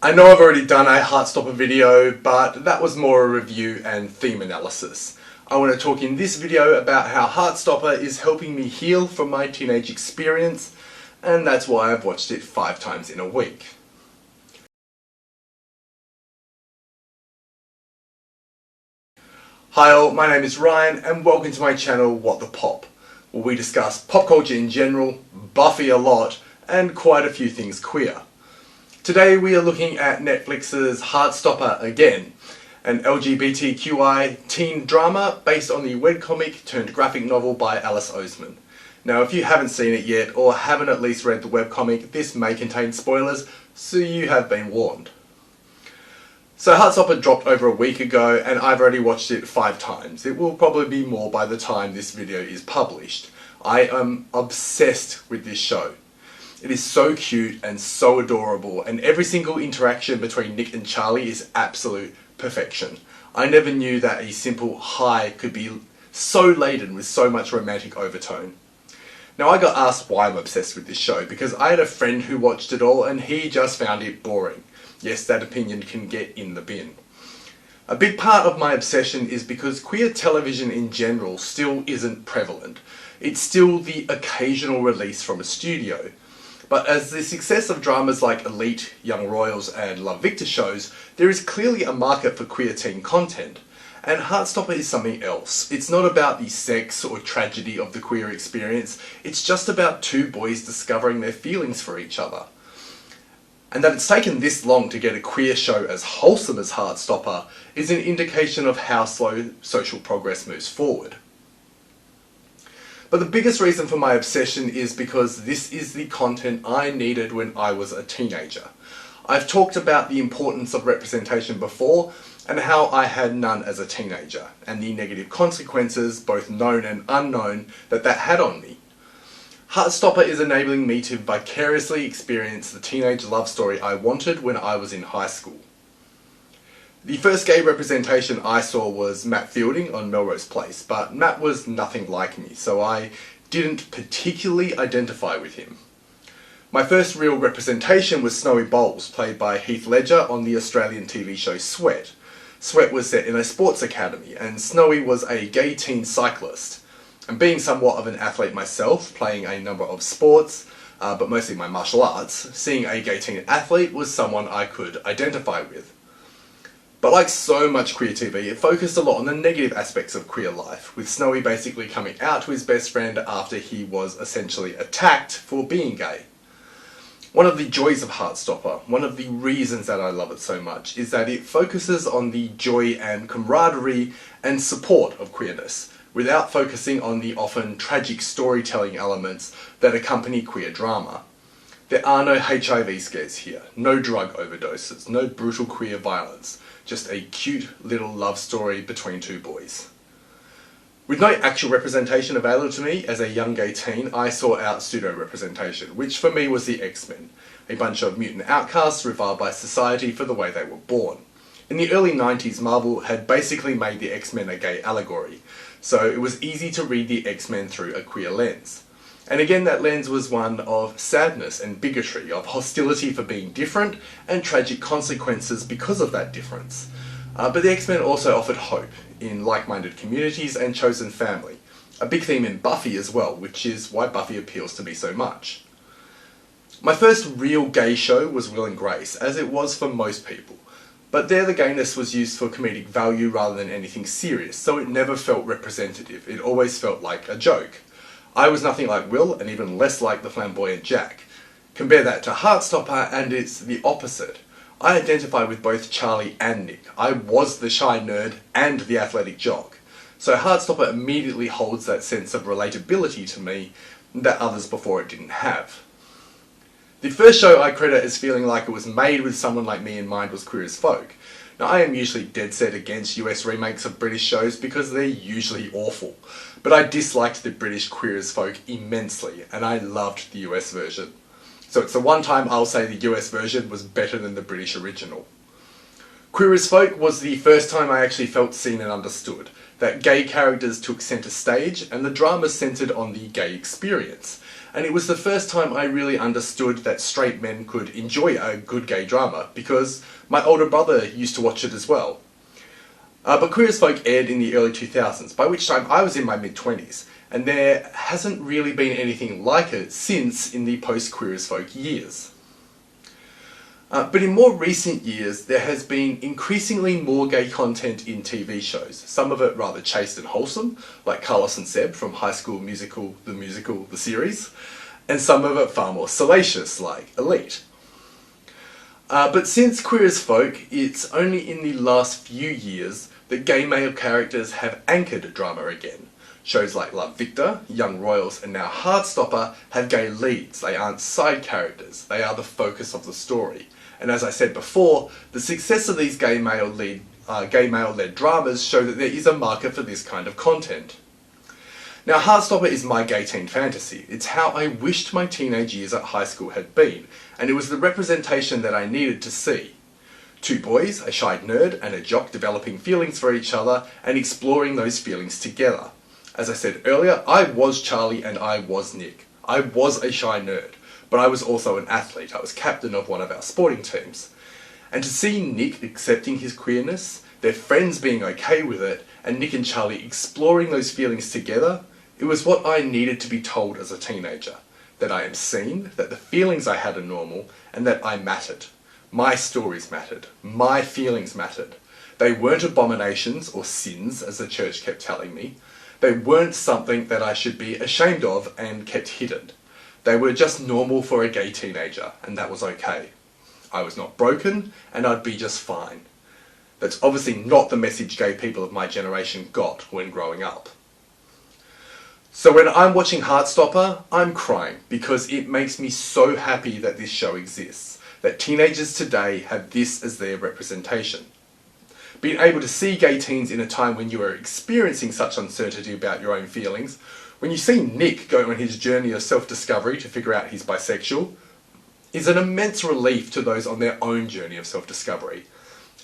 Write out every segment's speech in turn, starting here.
I know I've already done a Heartstopper video, but that was more a review and theme analysis. I want to talk in this video about how Heartstopper is helping me heal from my teenage experience, and that's why I've watched it 5 times in a week. Hi all, my name is Ryan and welcome to my channel What the Pop, where we discuss pop culture in general, Buffy a lot, and quite a few things queer. Today we are looking at Netflix's Heartstopper again, an LGBTQI teen drama based on the webcomic turned graphic novel by Alice Oseman. Now if you haven't seen it yet or haven't at least read the webcomic, this may contain spoilers, so you have been warned. So Heartstopper dropped over a week ago and I've already watched it 5 times. It will probably be more by the time this video is published. I am obsessed with this show. It is so cute and so adorable, and every single interaction between Nick and Charlie is absolute perfection. I never knew that a simple hi could be so laden with so much romantic overtone. Now I got asked why I'm obsessed with this show because I had a friend who watched it all and he just found it boring. Yes, that opinion can get in the bin. A big part of my obsession is because queer television in general still isn't prevalent. It's still the occasional release from a studio. But as the success of dramas like Elite, Young Royals and Love Victor shows, there is clearly a market for queer teen content. And Heartstopper is something else. It's not about the sex or tragedy of the queer experience, it's just about 2 boys discovering their feelings for each other. And that it's taken this long to get a queer show as wholesome as Heartstopper is an indication of how slow social progress moves forward. But the biggest reason for my obsession is because this is the content I needed when I was a teenager. I've talked about the importance of representation before and how I had none as a teenager, and the negative consequences, both known and unknown, that had on me. Heartstopper is enabling me to vicariously experience the teenage love story I wanted when I was in high school. The first gay representation I saw was Matt Fielding on Melrose Place, but Matt was nothing like me, so I didn't particularly identify with him. My first real representation was Snowy Bowles, played by Heath Ledger on the Australian TV show Sweat. Sweat was set in a sports academy, and Snowy was a gay teen cyclist. And being somewhat of an athlete myself, playing a number of sports, but mostly my martial arts, seeing a gay teen athlete was someone I could identify with. But like so much queer TV, it focused a lot on the negative aspects of queer life, with Snowy basically coming out to his best friend after he was essentially attacked for being gay. One of the joys of Heartstopper, one of the reasons that I love it so much, is that it focuses on the joy and camaraderie and support of queerness, without focusing on the often tragic storytelling elements that accompany queer drama. There are no HIV scares here, no drug overdoses, no brutal queer violence, just a cute little love story between 2 boys. With no actual representation available to me as a young gay teen, I sought out pseudo representation, which for me was the X-Men, a bunch of mutant outcasts reviled by society for the way they were born. In the early 90s, Marvel had basically made the X-Men a gay allegory, so it was easy to read the X-Men through a queer lens. And again, that lens was one of sadness and bigotry, of hostility for being different, and tragic consequences because of that difference. But the X-Men also offered hope in like-minded communities and chosen family, a big theme in Buffy as well, which is why Buffy appeals to me so much. My first real gay show was Will and Grace, as it was for most people. But there the gayness was used for comedic value rather than anything serious, so it never felt representative, it always felt like a joke. I was nothing like Will, and even less like the flamboyant Jack. Compare that to Heartstopper, and it's the opposite. I identify with both Charlie and Nick. I was the shy nerd and the athletic jock. So Heartstopper immediately holds that sense of relatability to me that others before it didn't have. The first show I credit as feeling like it was made with someone like me in mind was Queer as Folk. Now I am usually dead set against US remakes of British shows because they're usually awful, but I disliked the British Queer as Folk immensely, and I loved the US version. So it's the one time I'll say the US version was better than the British original. Queer as Folk was the first time I actually felt seen and understood, that gay characters took centre stage and the drama centred on the gay experience. and it was the first time I really understood that straight men could enjoy a good gay drama, because my older brother used to watch it as well. But Queer as Folk aired in the early 2000s, by which time I was in my mid-20s, and there hasn't really been anything like it since in the post-Queer as Folk years. But in more recent years, there has been increasingly more gay content in TV shows, some of it rather chaste and wholesome, like Carlos and Seb from High School Musical, the series, and some of it far more salacious, like Elite. But since Queer as Folk, it's only in the last few years that gay male characters have anchored drama again. Shows like Love Victor, Young Royals, and now Heartstopper have gay leads. They aren't side characters, they are the focus of the story. And as I said before, the success of these gay male-led dramas show that there is a market for this kind of content. Now, Heartstopper is my gay teen fantasy. It's how I wished my teenage years at high school had been, and it was the representation that I needed to see. Two boys, a shy nerd and a jock, developing feelings for each other and exploring those feelings together. As I said earlier, I was Charlie and I was Nick. I was a shy nerd, but I was also an athlete. I was captain of one of our sporting teams. And to see Nick accepting his queerness, their friends being okay with it, and Nick and Charlie exploring those feelings together, it was what I needed to be told as a teenager. That I am seen, that the feelings I had are normal, and that I mattered. My stories mattered. My feelings mattered. They weren't abominations or sins, as the church kept telling me. They weren't something that I should be ashamed of and kept hidden. They were just normal for a gay teenager, and that was okay. I was not broken, and I'd be just fine. That's obviously not the message gay people of my generation got when growing up. So when I'm watching Heartstopper, I'm crying because it makes me so happy that this show exists, that teenagers today have this as their representation. Being able to see gay teens in a time when you are experiencing such uncertainty about your own feelings, when you see Nick go on his journey of self-discovery to figure out he's bisexual, is an immense relief to those on their own journey of self-discovery.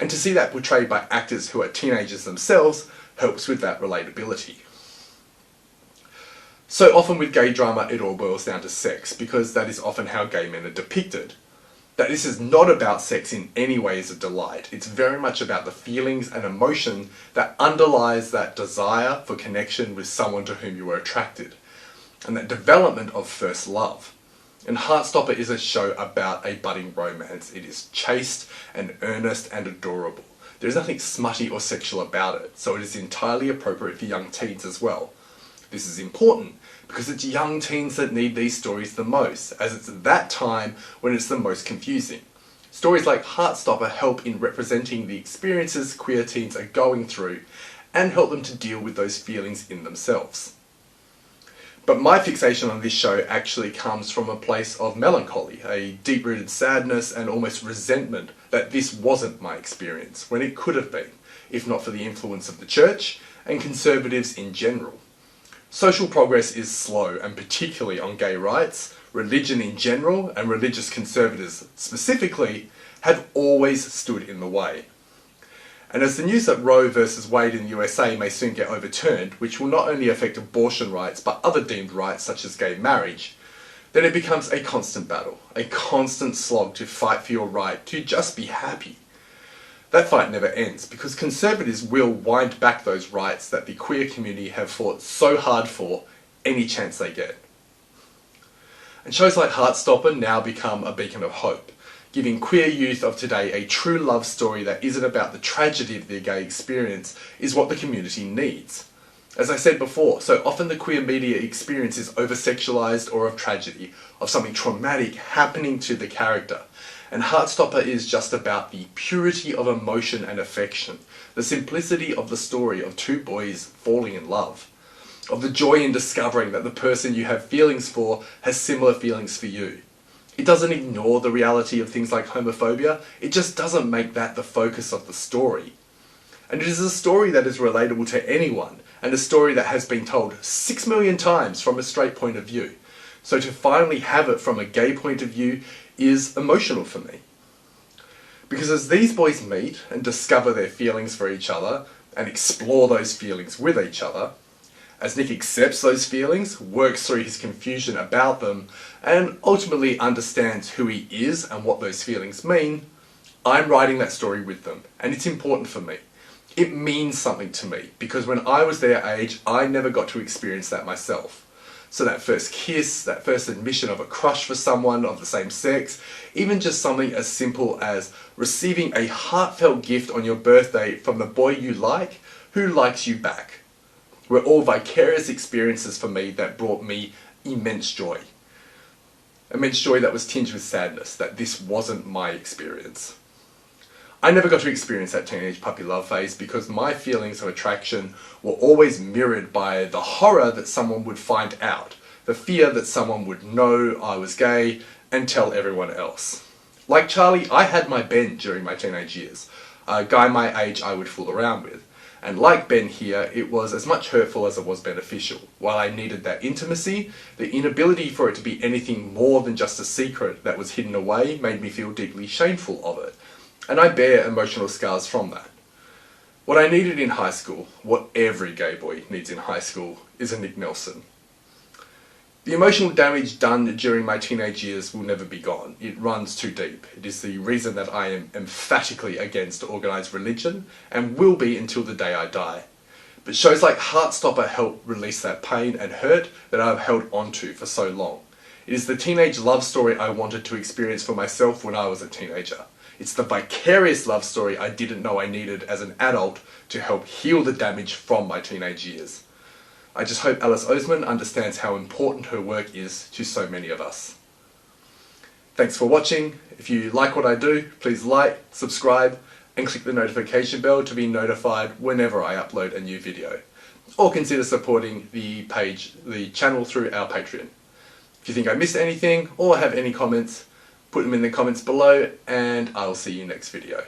And to see that portrayed by actors who are teenagers themselves helps with that relatability. So often with gay drama it all boils down to sex, because that is often how gay men are depicted. That this is not about sex in any way is a delight. It's very much about the feelings and emotion that underlies that desire for connection with someone to whom you are attracted, and that development of first love. And Heartstopper is a show about a budding romance. It is chaste and earnest and adorable. There is nothing smutty or sexual about it, so it is entirely appropriate for young teens as well. This is important because it's young teens that need these stories the most, as it's at that time when it's the most confusing. Stories like Heartstopper help in representing the experiences queer teens are going through and help them to deal with those feelings in themselves. But my fixation on this show actually comes from a place of melancholy, a deep-rooted sadness and almost resentment that this wasn't my experience, when it could have been, if not for the influence of the church and conservatives in general. Social progress is slow, and particularly on gay rights, religion in general, and religious conservatives specifically, have always stood in the way. And as the news that Roe versus Wade in the USA may soon get overturned, which will not only affect abortion rights but other deemed rights such as gay marriage, then it becomes a constant battle, a constant slog to fight for your right to just be happy. That fight never ends, because conservatives will wind back those rights that the queer community have fought so hard for any chance they get. And shows like Heartstopper now become a beacon of hope, giving queer youth of today a true love story that isn't about the tragedy of their gay experience is what the community needs. As I said before, so often the queer media experience is over-sexualized or of tragedy, of something traumatic happening to the character. And Heartstopper is just about the purity of emotion and affection, the simplicity of the story of two boys falling in love, of the joy in discovering that the person you have feelings for has similar feelings for you. It doesn't ignore the reality of things like homophobia, it just doesn't make that the focus of the story. And it is a story that is relatable to anyone, and a story that has been told 6 million times from a straight point of view. So to finally have it from a gay point of view is emotional for me. Because as these boys meet and discover their feelings for each other, and explore those feelings with each other, As Nick accepts those feelings, works through his confusion about them, and ultimately understands who he is and what those feelings mean, I'm writing that story with them, and it's important for me. It means something to me, because when I was their age, I never got to experience that myself. So that first kiss, that first admission of a crush for someone of the same sex, even just something as simple as receiving a heartfelt gift on your birthday from the boy you like, who likes you back, were all vicarious experiences for me that brought me immense joy. Immense joy that was tinged with sadness, that this wasn't my experience. I never got to experience that teenage puppy love phase because my feelings of attraction were always mirrored by the horror that someone would find out, the fear that someone would know I was gay and tell everyone else. Like Charlie, I had my Ben during my teenage years, a guy my age I would fool around with. And like Ben here, it was as much hurtful as it was beneficial. While I needed that intimacy, the inability for it to be anything more than just a secret that was hidden away made me feel deeply shameful of it. And I bear emotional scars from that. What I needed in high school, what every gay boy needs in high school, is a Nick Nelson. The emotional damage done during my teenage years will never be gone. It runs too deep. It is the reason that I am emphatically against organised religion, and will be until the day I die. But shows like Heartstopper help release that pain and hurt that I've held onto for so long. It is the teenage love story I wanted to experience for myself when I was a teenager. It's the vicarious love story I didn't know I needed as an adult to help heal the damage from my teenage years. I just hope Alice Oseman understands how important her work is to so many of us. Thanks for watching. If you like what I do, please like, subscribe, and click the notification bell to be notified whenever I upload a new video. Or consider supporting the channel through our Patreon. If you think I missed anything or have any comments, put them in the comments below, and I'll see you next video.